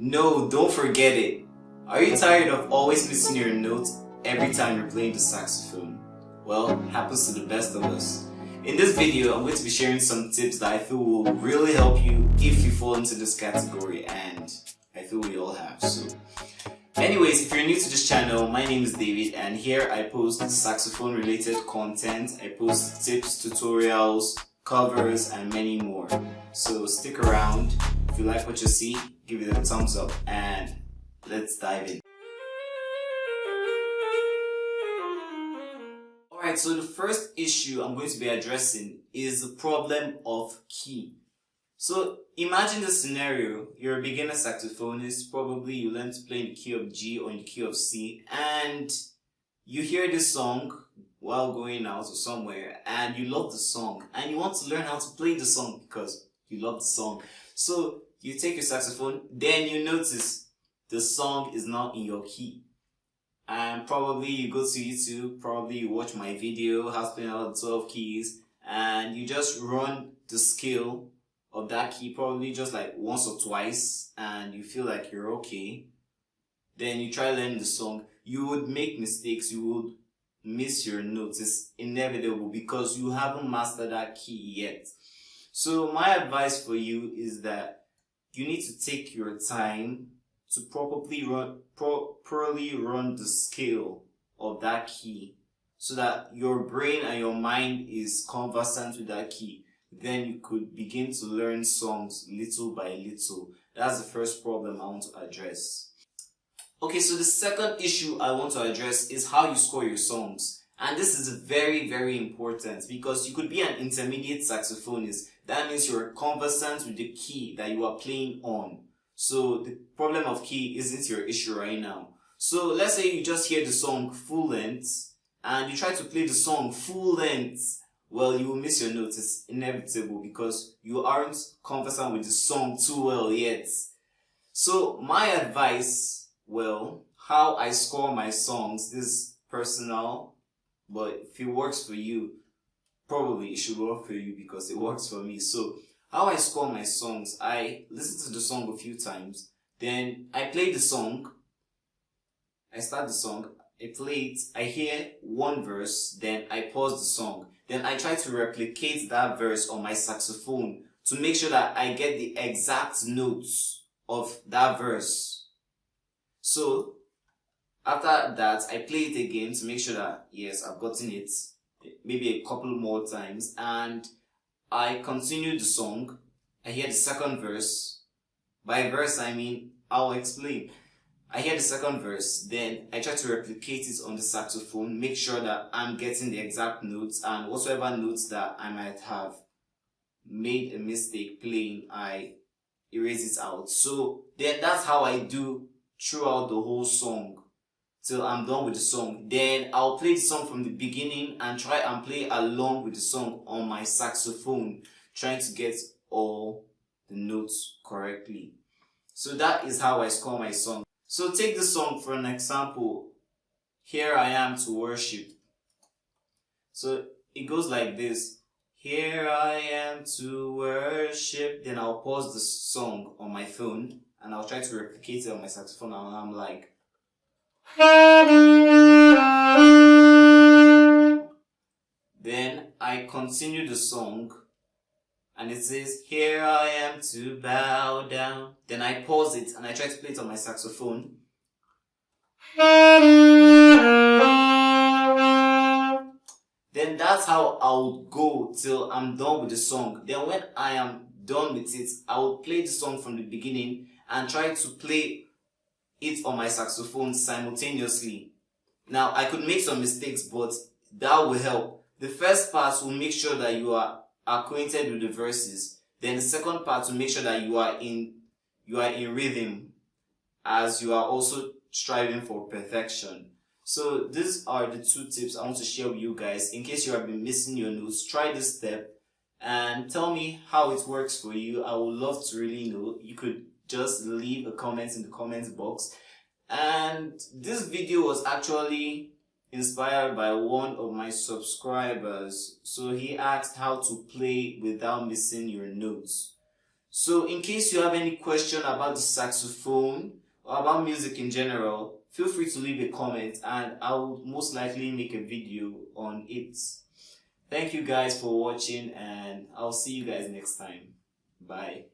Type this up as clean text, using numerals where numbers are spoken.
No, don't forget it. Are you tired of always missing your notes every time you're playing the saxophone? Well, happens to the best of us. In this video, I'm going to be sharing some tips that I feel will really help you if you fall into this category, and I feel we all have. So, anyways, if you're new to this channel, my name is David, and here I post saxophone related content. I post tips, tutorials, covers, and many more. So stick around. If you like what you see, give it a thumbs up and let's dive in. Alright, so the first issue I'm going to be addressing is the problem of key. So imagine the scenario: you're a beginner saxophonist, probably you learn to play in the key of G or in the key of C, and you hear this song while going out or somewhere, and you love the song and you want to learn how to play the song because you love the song. So you take your saxophone, then you notice the song is not in your key. And probably you go to YouTube, probably you watch my video, how to play all the 12 keys, and you just run the scale of that key, probably just like once or twice, and you feel like you're okay. Then you try learning the song. You would make mistakes, you would miss your notes. It's inevitable because you haven't mastered that key yet. So my advice for you is that you need to take your time to properly run the scale of that key so that your brain and your mind is conversant with that key. Then you could begin to learn songs little by little. That's the first problem I want to address. Okay, so the second issue I want to address is how you score your songs. And this is very, very important because you could be an intermediate saxophonist. That means you're conversant with the key that you are playing on. So the problem of key isn't your issue right now. So let's say you just hear the song full length and you try to play the song full length. Well, you will miss your notes. It's inevitable because you aren't conversant with the song too well yet. So my advice, well, how I score my songs, this is personal, but if it works for you, probably it should work for you because it works for me. So how I score my songs: I listen to the song a few times, then I play the song, I start the song, I play it, I hear one verse, then I pause the song. Then I try to replicate that verse on my saxophone to make sure that I get the exact notes of that verse. So after that, I play it again to make sure that, yes, I've gotten it, maybe a couple more times, and I continue the song. I hear the second verse. By verse, I mean, I'll explain. I hear the second verse, then I try to replicate it on the saxophone, make sure that I'm getting the exact notes, and whatsoever notes that I might have made a mistake playing, I erase it out. So then that's how I do throughout the whole song till I'm done with the song. Then I'll play the song from the beginning and try and play along with the song on my saxophone, trying to get all the notes correctly. So that is how I score my song. So take this song for an example. Here I Am to Worship. So it goes like this: here I am to worship. Then I'll pause the song on my phone and I'll try to replicate it on my saxophone, and I'm like, then I continue the song and it says, here I am to bow down. Then I pause it and I try to play it on my saxophone. Then that's how I would go till I'm done with the song. Then when I am done with it, I will play the song from the beginning and try to play it on my saxophone simultaneously. Now, I could make some mistakes, but that will help. The first part will make sure that you are acquainted with the verses. Then the second part will make sure that you are in rhythm, as you are also striving for perfection. So these are the two tips I want to share with you guys. In case you have been missing your notes, try this step and tell me how it works for you. I would love to really know. You could just leave a comment in the comments box. And this video was actually inspired by one of my subscribers. So he asked how to play without missing your notes. So in case you have any question about the saxophone or about music in general, feel free to leave a comment and I will most likely make a video on it. Thank you guys for watching and I'll see you guys next time. Bye.